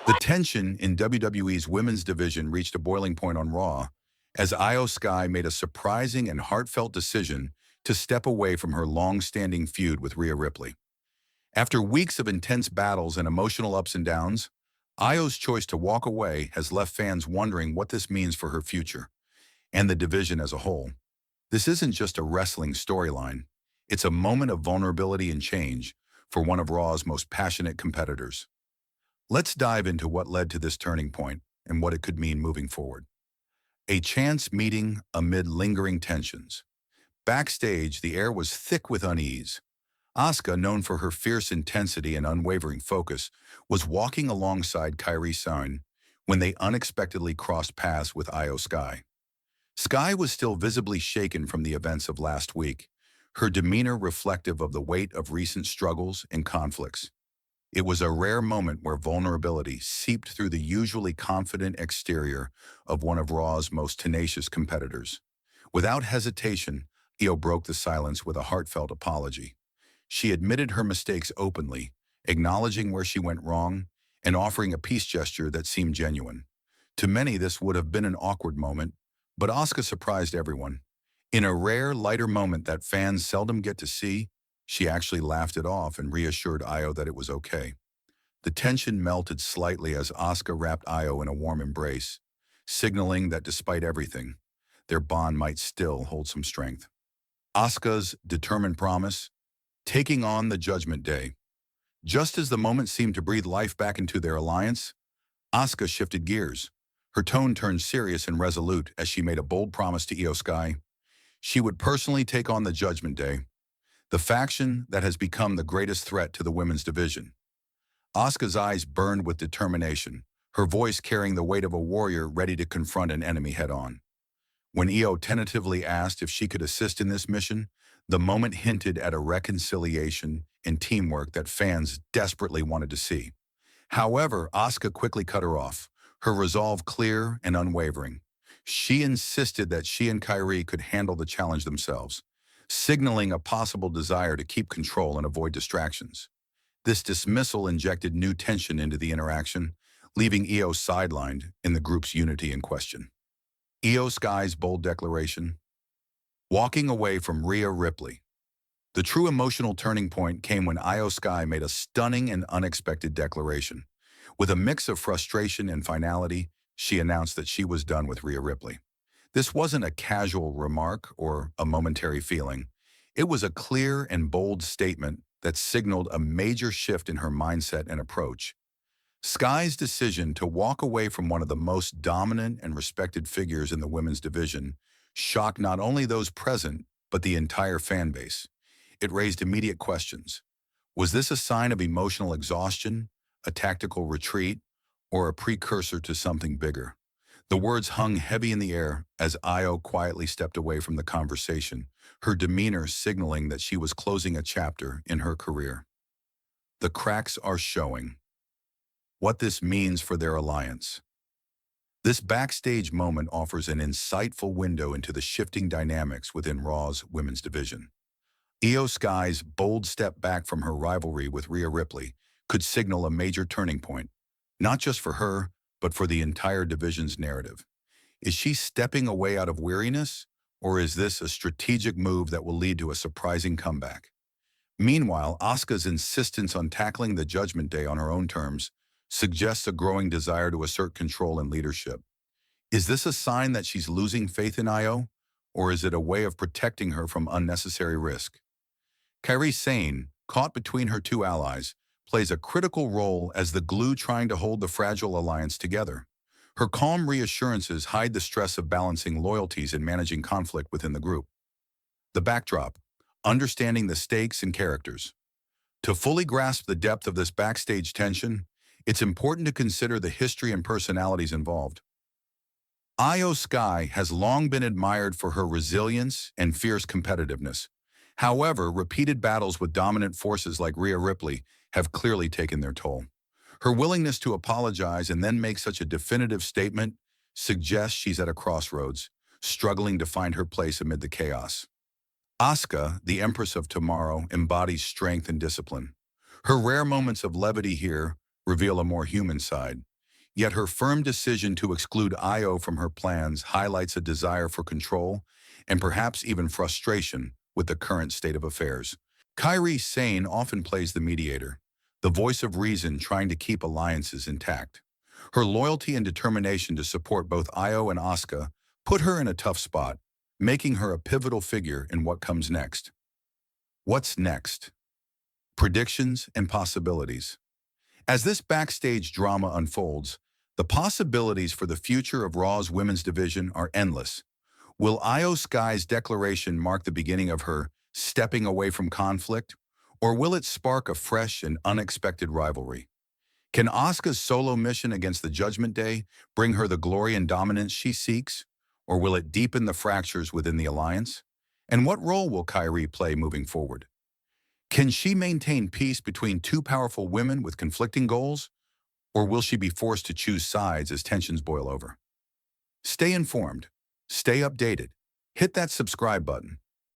The tension in WWE's women's division reached a boiling point on Raw as IYO SKY made a surprising and heartfelt decision to step away from her long-standing feud with Rhea Ripley. After weeks of intense battles and emotional ups and downs, IYO's choice to walk away has left fans wondering what this means for her future and the division as a whole. This isn't just a wrestling storyline. It's a moment of vulnerability and change for one of Raw's most passionate competitors. Let's dive into what led to this turning point and what it could mean moving forward. A chance meeting amid lingering tensions. Backstage, the air was thick with unease. Asuka, known for her fierce intensity and unwavering focus, was walking alongside Kairi Sane when they unexpectedly crossed paths with IYO SKY. Sky was still visibly shaken from the events of last week, her demeanor reflective of the weight of recent struggles and conflicts. It was a rare moment where vulnerability seeped through the usually confident exterior of one of Raw's most tenacious competitors. Without hesitation, IYO broke the silence with a heartfelt apology. She admitted her mistakes openly, acknowledging where she went wrong and offering a peace gesture that seemed genuine. To many, this would have been an awkward moment, but Asuka surprised everyone. In a rare, lighter moment that fans seldom get to see, she actually laughed it off and reassured IYO that it was okay. The tension melted slightly as Asuka wrapped IYO in a warm embrace, signaling that despite everything, their bond might still hold some strength. Asuka's determined promise, taking on the Judgment Day. Just as the moment seemed to breathe life back into their alliance, Asuka shifted gears. Her tone turned serious and resolute as she made a bold promise to IYO SKY. She would personally take on the Judgment Day, the faction that has become the greatest threat to the women's division. Asuka's eyes burned with determination, her voice carrying the weight of a warrior ready to confront an enemy head-on. When IYO tentatively asked if she could assist in this mission, the moment hinted at a reconciliation and teamwork that fans desperately wanted to see. However, Asuka quickly cut her off, her resolve clear and unwavering. She insisted that she and Kairi could handle the challenge themselves, signaling a possible desire to keep control and avoid distractions. This dismissal injected new tension into the interaction, leaving IYO sidelined in the group's unity in question. IYO SKY's bold declaration, walking away from Rhea Ripley. The true emotional turning point came when IYO SKY made a stunning and unexpected declaration. With a mix of frustration and finality, she announced that she was done with Rhea Ripley. This wasn't a casual remark or a momentary feeling. It was a clear and bold statement that signaled a major shift in her mindset and approach. Sky's decision to walk away from one of the most dominant and respected figures in the women's division shocked not only those present, but the entire fan base. It raised immediate questions. Was this a sign of emotional exhaustion, a tactical retreat, or a precursor to something bigger? The words hung heavy in the air as IYO quietly stepped away from the conversation, her demeanor signaling that she was closing a chapter in her career. The cracks are showing. What this means for their alliance. This backstage moment offers an insightful window into the shifting dynamics within Raw's women's division. IYO SKY's bold step back from her rivalry with Rhea Ripley could signal a major turning point, not just for her, but for the entire division's narrative. Is she stepping away out of weariness, or is this a strategic move that will lead to a surprising comeback? Meanwhile, Asuka's insistence on tackling the Judgment Day on her own terms suggests a growing desire to assert control and leadership. Is this a sign that she's losing faith in IYO, or is it a way of protecting her from unnecessary risk? Kairi Sane, caught between her two allies, plays a critical role as the glue trying to hold the fragile alliance together. Her calm reassurances hide the stress of balancing loyalties and managing conflict within the group. The backdrop, understanding the stakes and characters. To fully grasp the depth of this backstage tension, it's important to consider the history and personalities involved. IYO SKY has long been admired for her resilience and fierce competitiveness. However, repeated battles with dominant forces like Rhea Ripley have clearly taken their toll. Her willingness to apologize and then make such a definitive statement suggests she's at a crossroads, struggling to find her place amid the chaos. Asuka, the Empress of Tomorrow, embodies strength and discipline. Her rare moments of levity here reveal a more human side. Yet her firm decision to exclude IYO from her plans highlights a desire for control and perhaps even frustration with the current state of affairs. Kairi Sane often plays the mediator, the voice of reason trying to keep alliances intact. Her loyalty and determination to support both IYO and Asuka put her in a tough spot, making her a pivotal figure in what comes next. What's next? Predictions and possibilities. As this backstage drama unfolds, the possibilities for the future of Raw's women's division are endless. Will IYO SKY's declaration mark the beginning of her stepping away from conflict, or will it spark a fresh and unexpected rivalry? Can Asuka's solo mission against the Judgment Day bring her the glory and dominance she seeks, or will it deepen the fractures within the alliance? And what role will Kairi play moving forward? Can she maintain peace between two powerful women with conflicting goals, or will she be forced to choose sides as tensions boil over? Stay informed, stay updated, hit that subscribe button,